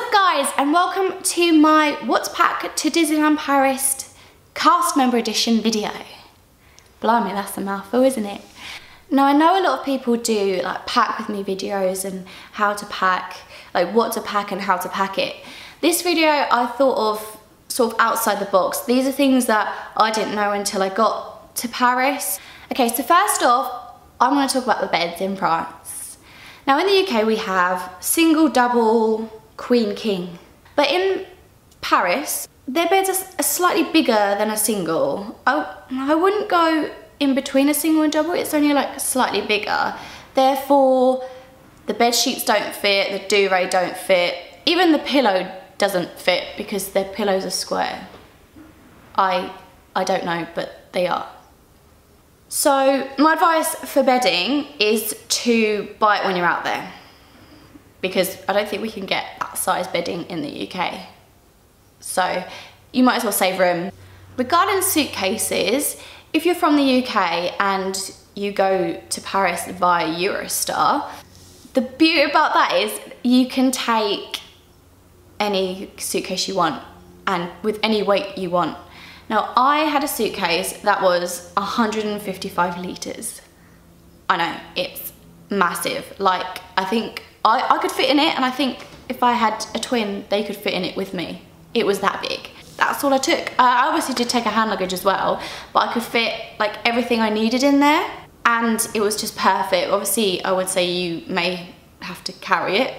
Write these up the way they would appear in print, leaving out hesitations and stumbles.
up guys, and welcome to my What's Pack to Disneyland Paris cast member edition video. Blimey, that's a mouthful, isn't it? Now I know a lot of people do like pack with me videos and how to pack, like what to pack and how to pack it. This video I thought of sort of outside the box. These are things that I didn't know until I got to Paris. Okay, so first off, I'm going to talk about the beds in France. Now in the UK we have single, double, queen, king. But in Paris, their beds are slightly bigger than a single. I wouldn't go in between a single and double, it's only like slightly bigger. Therefore, the bed sheets don't fit, the duvet don't fit, even the pillow doesn't fit because their pillows are square. I don't know, but they are. So my advice for bedding is to buy it when you're out there, because I don't think we can get that size bedding in the UK. So you might as well save room. Regarding suitcases, if you're from the UK and you go to Paris via Eurostar, the beauty about that is you can take any suitcase you want and with any weight you want. Now I had a suitcase that was 155 litres. I know, it's massive. Like, I think I could fit in it, and I think if I had a twin, they could fit in it with me. It was that big. That's all I took. I obviously did take a hand luggage as well, but I could fit like everything I needed in there, and it was just perfect. Obviously, I would say you may have to carry it,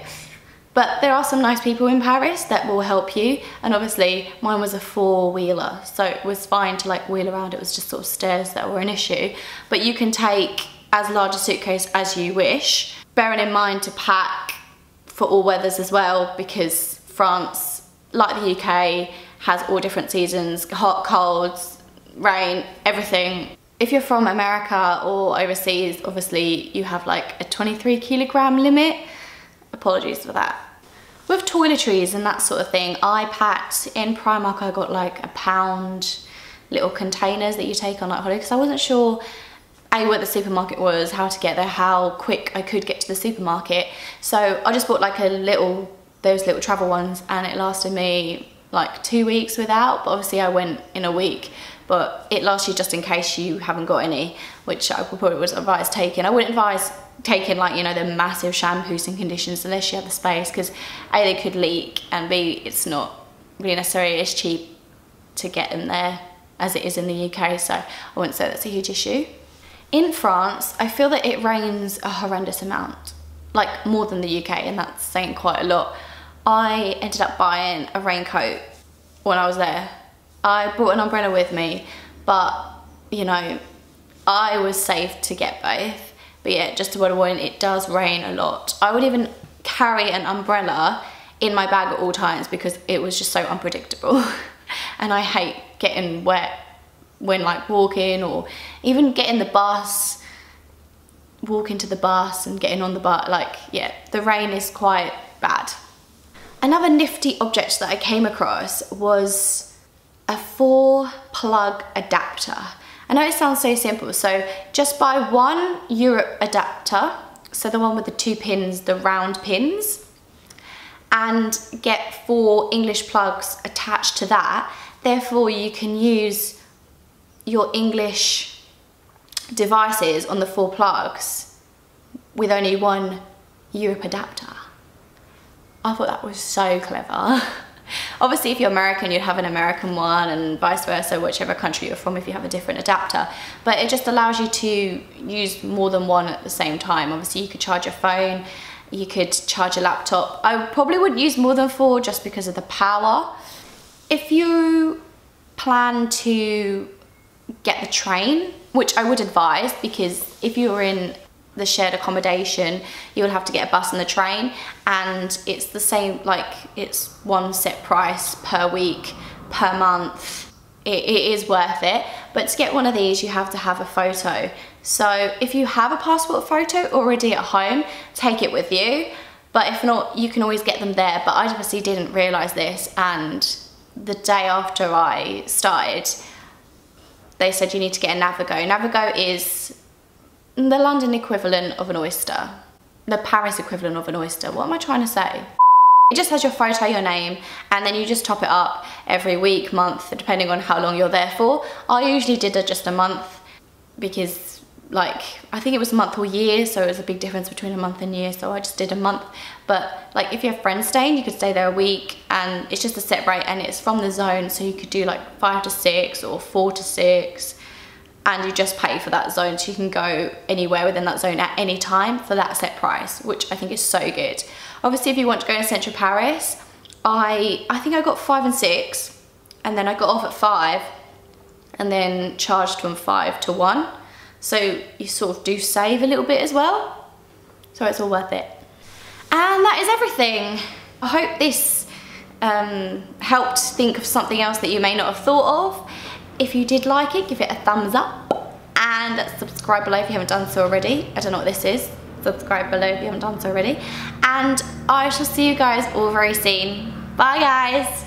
but there are some nice people in Paris that will help you, and obviously mine was a four-wheeler, so it was fine to like wheel around. It was just sort of stairs that were an issue, but you can take as large a suitcase as you wish, bearing in mind to pack for all weathers as well, because France, like the UK, has all different seasons, hot, cold, rain, everything. If you're from America or overseas, obviously you have like a 23 kilogram limit. Apologies for that. With toiletries and that sort of thing, I packed in Primark. I got like £1 little containers that you take on like holiday, because I wasn't sure where the supermarket was, how to get there, how quick I could get to the supermarket. So I just bought like those little travel ones, and it lasted me like 2 weeks without, but obviously I went in a week, but it lasts you just in case you haven't got any, which I probably would advise taking. I wouldn't advise taking like, you know, the massive shampoos and conditioners unless you have the space, because A, they could leak, and B, it's not really necessarily as cheap to get in there as it is in the UK, so I wouldn't say that's a huge issue. In France, I feel that it rains a horrendous amount, like more than the UK, and that's saying quite a lot. I ended up buying a raincoat when I was there. I brought an umbrella with me, but you know, I was safe to get both. But yeah, just to warn, it does rain a lot. I would even carry an umbrella in my bag at all times because it was just so unpredictable. And I hate getting wet when like walking, or even getting the bus, walking to the bus and getting on the bus. Like, yeah, the rain is quite bad. Another nifty object that I came across was a 4-plug adapter. I know it sounds so simple, so just buy one Europe adapter, so the one with the 2 pins, the round pins, and get 4 English plugs attached to that. Therefore, you can use your English devices on the 4 plugs with only one Europe adapter. I thought that was so clever. Obviously, if you're American, you'd have an American one, and vice versa, whichever country you're from, if you have a different adapter. But it just allows you to use more than one at the same time. Obviously, you could charge your phone, you could charge a laptop. I probably wouldn't use more than 4 just because of the power. If you plan to get the train, which I would advise, because if you're in the shared accommodation, you will have to get a bus and the train, and it's the same, like it's one set price per week, per month. It is worth it. But to get one of these, you have to have a photo. So if you have a passport photo already at home, take it with you. But if not, you can always get them there. But I obviously didn't realise this, and the day after I started, they said you need to get a Navigo. Navigo is the London equivalent of an oyster. The Paris equivalent of an oyster. What am I trying to say? It just has your photo, your name, and then you just top it up every week, month, depending on how long you're there for. I usually did just a month because, like, I think it was a month or year, so it was a big difference between a month and year, so I just did a month. But like, if you have friends staying, you could stay there a week, and it's just a set rate, and it's from the zone, so you could do like 5 to 6 or 4 to 6, and you just pay for that zone, so you can go anywhere within that zone at any time for that set price, which I think is so good. Obviously, if you want to go to Central Paris, I think I got 5 and 6, and then I got off at 5, and then charged from 5 to 1. So you sort of do save a little bit as well. So it's all worth it. And that is everything. I hope this helped think of something else that you may not have thought of. If you did like it, give it a thumbs up. And subscribe below if you haven't done so already. I don't know what this is. Subscribe below if you haven't done so already. And I shall see you guys all very soon. Bye guys.